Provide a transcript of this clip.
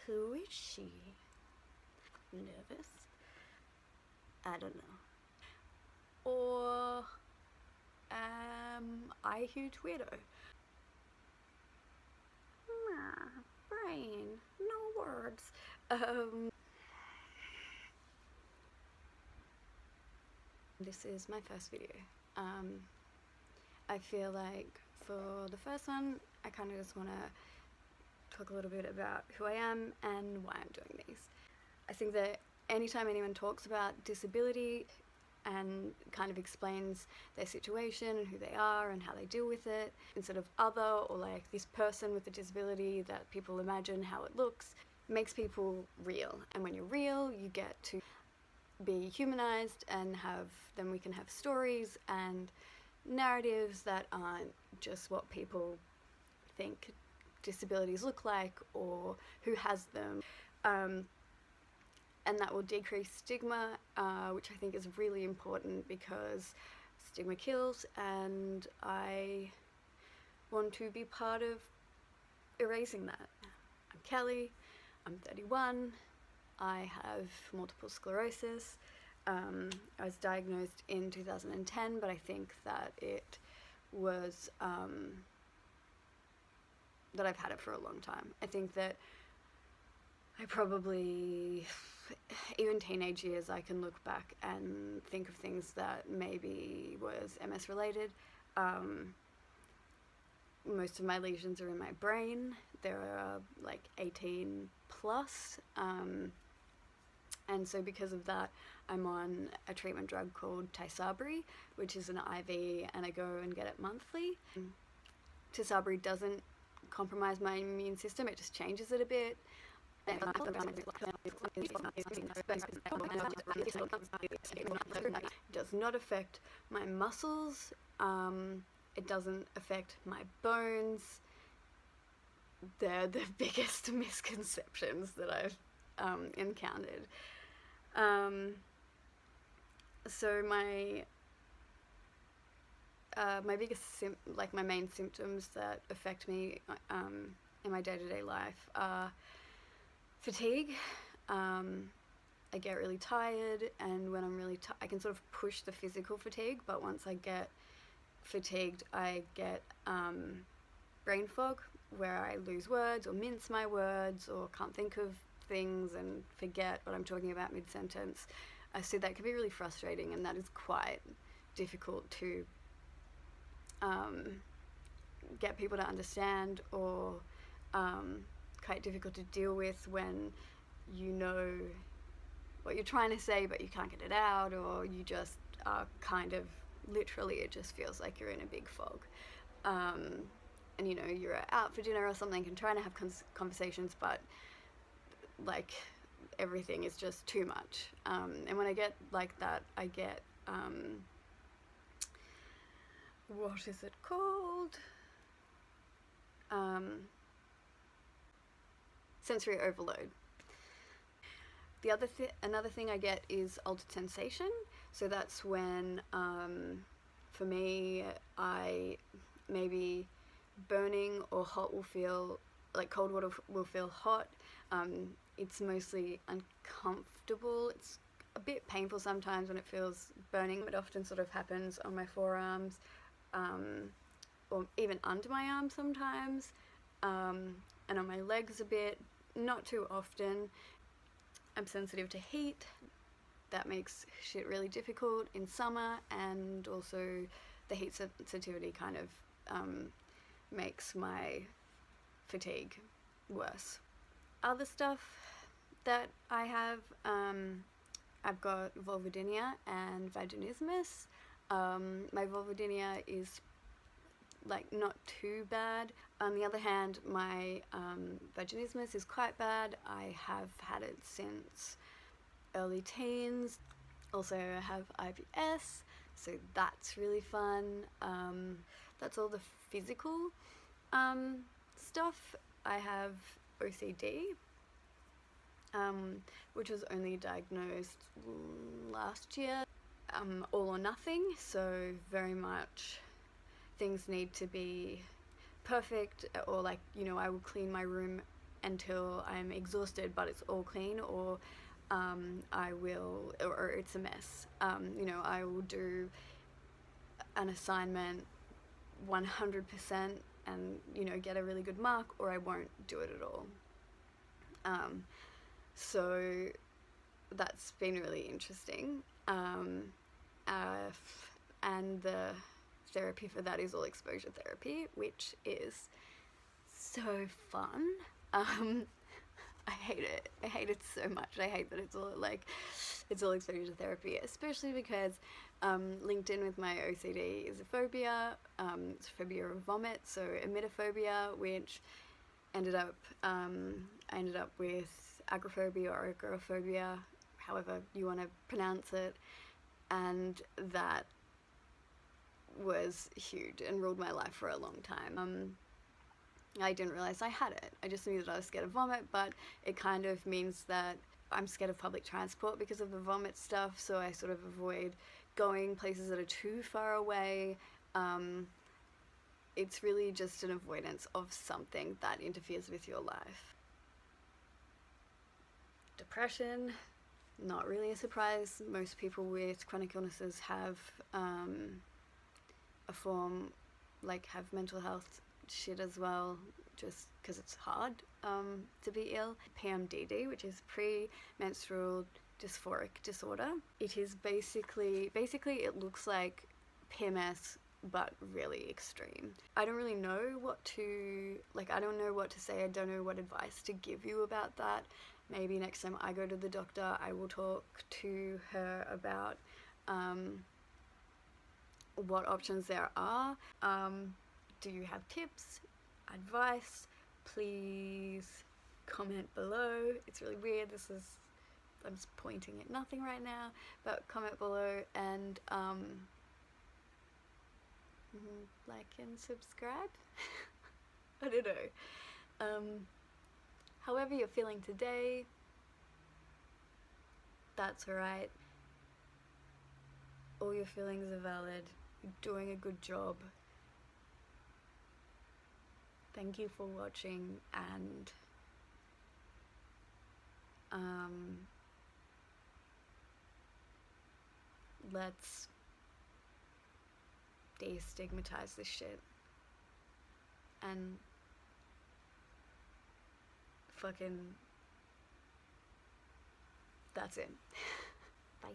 Who is she? Nervous? I don't know. Or am I a huge weirdo? Brain, no words. This is my first video. I feel like for the first one, I kind of just want to talk a little bit about who I am and why I'm doing these. I think that anytime anyone talks about disability and kind of explains their situation and who they are and how they deal with it, instead of other or like this person with a disability that people imagine how it looks, makes people real. And when you're real, you get to be humanized and then we can have stories and narratives that aren't just what people think disabilities look like or who has them. And that will decrease stigma, which I think is really important because stigma kills, and I want to be part of erasing that. I'm Kelly, I'm 31, I have multiple sclerosis. I was diagnosed in 2010, but I think that it was, that I've had it for a long time. I think that I probably, even teenage years, I can look back and think of things that maybe was MS related. Most of my lesions are in my brain. There are like 18 plus. And so because of that, I'm on a treatment drug called Tysabri, which is an IV, and I go and get it monthly. Tysabri doesn't compromise my immune system, it just changes it a bit. It does not affect my muscles, it doesn't affect my bones. They're the biggest misconceptions that I've encountered. So my biggest my main symptoms that affect me in my day-to-day life are fatigue. I get really tired, and when I'm really I can sort of push the physical fatigue, but once I get fatigued, I get brain fog, where I lose words or mince my words or can't think of things and forget what I'm talking about mid-sentence. So that can be really frustrating, and that is quite difficult to get people to understand, or quite difficult to deal with when you know what you're trying to say but you can't get it out, or you just are kind of literally, it just feels like you're in a big fog. And you know, you're out for dinner or something and trying to have conversations, but like everything is just too much. And when I get like that, I get what is it called? Sensory overload. Another thing I get is altered sensation. So that's when, for me, maybe burning or hot will feel, like cold water will feel hot. It's mostly uncomfortable. It's a bit painful sometimes when it feels burning. It often sort of happens on my forearms, or even under my arms sometimes, and on my legs a bit, not too often. I'm sensitive to heat. That makes shit really difficult in summer, and also the heat sensitivity kind of makes my fatigue worse. Other stuff that I have, I've got vulvodynia and vaginismus. My vulvodynia is like not too bad. On the other hand, my vaginismus is quite bad. I have had it since early teens. Also, I have IBS, so that's really fun. That's all the physical stuff. I have OCD, which was only diagnosed last year. All or nothing, so very much things need to be perfect, or like, you know, I will clean my room until I'm exhausted, but it's all clean, or or it's a mess. You know, I will do an assignment 100% and, you know, get a really good mark, or I won't do it at all. So that's been really interesting. And the therapy for that is all exposure therapy, which is so fun. I hate it. I hate it so much. I hate that it's all exposure therapy, especially because linked in with my OCD is a phobia. It's a phobia of vomit, so emetophobia, which I ended up with agoraphobia or agoraphobia, however you want to pronounce it, and that was huge and ruled my life for a long time. I didn't realize I had it. I just knew that I was scared of vomit, but it kind of means that I'm scared of public transport because of the vomit stuff, so I sort of avoid going places that are too far away. It's really just an avoidance of something that interferes with your life. Depression, not really a surprise. Most people with chronic illnesses have a form, like have mental health shit as well, just because it's hard to be ill. PMDD, which is premenstrual dysphoric disorder. It is basically it looks like PMS but really extreme. I don't really know what to, I don't know what to say. I don't know what advice to give you about that. Maybe next time I go to the doctor, I will talk to her about what options there are. Do you have tips, advice? Please comment below. It's really weird. I'm just pointing at nothing right now, but comment below and like and subscribe. I don't know. However you're feeling today, that's alright. All your feelings are valid. You're doing a good job. Thank you for watching, and let's destigmatize this shit and fucking that's it. Bye.